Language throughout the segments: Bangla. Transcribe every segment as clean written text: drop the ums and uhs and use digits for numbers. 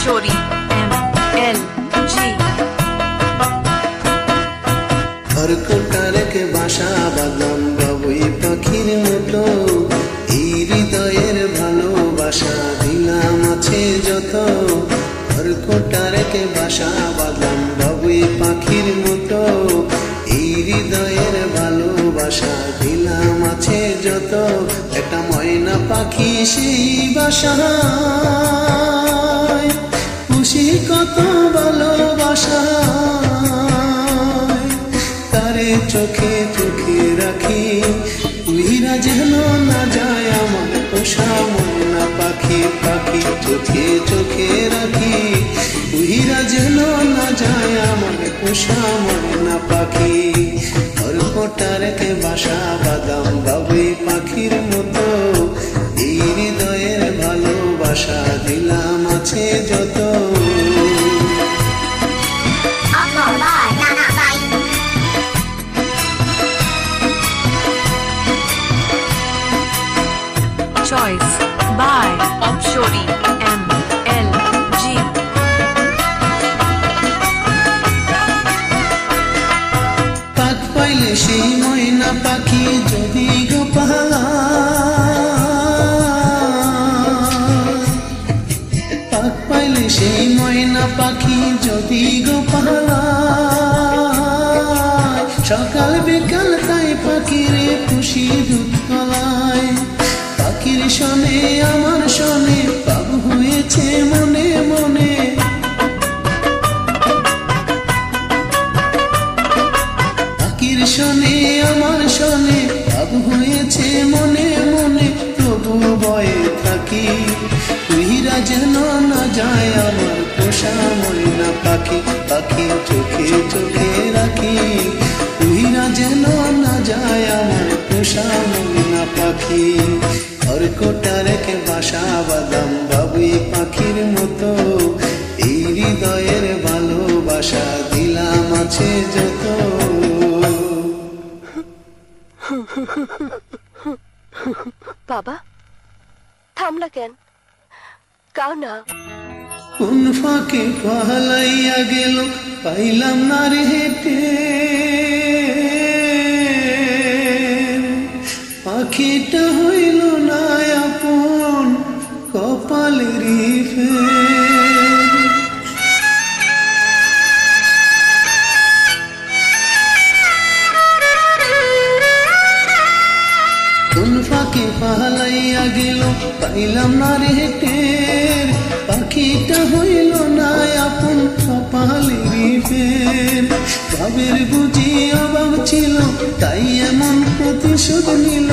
Shori MLG हर कोटारे के बासा बादलाम बाबुई पाखिर मतो এই হৃদয়ের ভালোবাসা দিলাম আছে যত हर कोटारे के बासा बादलाम बाबुई পাখির মতো এই হৃদয়ের ভালোবাসা দিলাম আছে যত একটা ময়না পাখি সেই বাসায় খুশি কত ভালোবাসা চোখে চোখে রাখি উইরা যেন না যায় আমার পোষা ময়না পাখি পাখি চোখে চোখে রাখি উইরা যেন না যায় আমার পোষা ময়না পাখি ওর কোটার কে বাসা বাদাম বাবুই পাখির মতো এই হৃদয়ের ভালোবাসা দিলাম আছে যত Choice by Shori MLG পাক পাইলে সেই ময়না পাখি যদি গো পাক পাইলে সেই ময়না পাখি যদি গো সকাল বিকাল তাই পাখিরে খুশি দুধ কলায় পাখির শোনে আমার শোনে বাবু হয়েছে মনে মনে পাখির শোনে আমার শোনে বাবু হয়েছে মনে মনে তবু ভয়ে থাকি উইরা যেন না যায় আমার পোষা ময়না পাখি পাখি চোখে চোখে রাখি উইরা যেন না যায় আমার পোষা ময়না পাখি और कोटार के बासा बादाम बाबुई पाखिर मतो এই হৃদয়ের ভালোবাসা দিলাম আছে যত বাবা থামলা কেন গাও না কোন ফাঁকে পালাইয়া গেল পাইলাম না রে হেঁটে পাখিটা হইল না আপন কপালেরই ফের কোন ফাঁকে পালাইয়া গেল পাইলাম না রে হেঁটের পাখিটা হইল না আপন কপালেরই ফের ভাবের বুঝি অভাব ছিল তাই এমন প্রতিশোধ নিল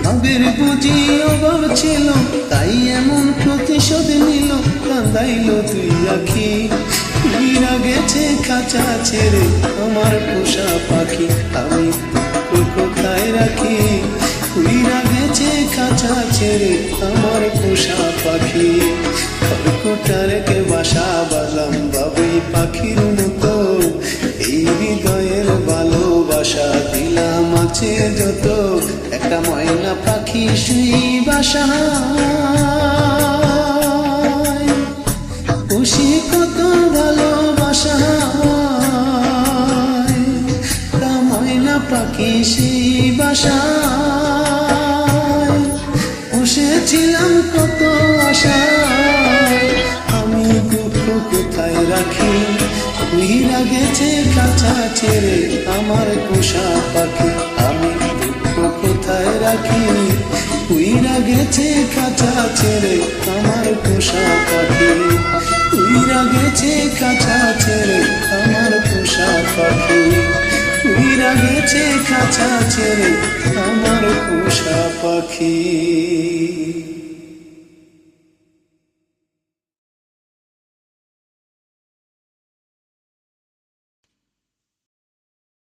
ভাবের বুঝি অভাব ছিল তাই এমন প্রতিশোধ নিল কাঁদাইল তুই আখি উইরা গেছে খাঁচা ছেড়ে আমার পোষা পাখি আমি কোথায় রাখি উইরা গেছে খাঁচা ছেড়ে আমার পোষা পাখি কোটার কে বাসা বাজলাম বাবুই পাখির মতো এই হৃদয়ের ভালোবাসা দিলাম আছে যত একটা ময়না পাখি সেই বাসা খুশি কত ভালোবাসা ময়না পাখি সেই বাসা বসেছিলাম কত আশায় আমি দুঃখ কোথায় রাখি উইরা গেছে কাছা ছেড়ে আমার পোষা পাখি আমি দুঃখ কোথায় রাখি উইরা গেছে কাছা ছেড়ে আমার পোষা পাখি উইরা গেছে কাছা ছেড়ে আমার পোষা পাখি উইরা গেছে কাছা ছেড়ে আমার পোষা পাখি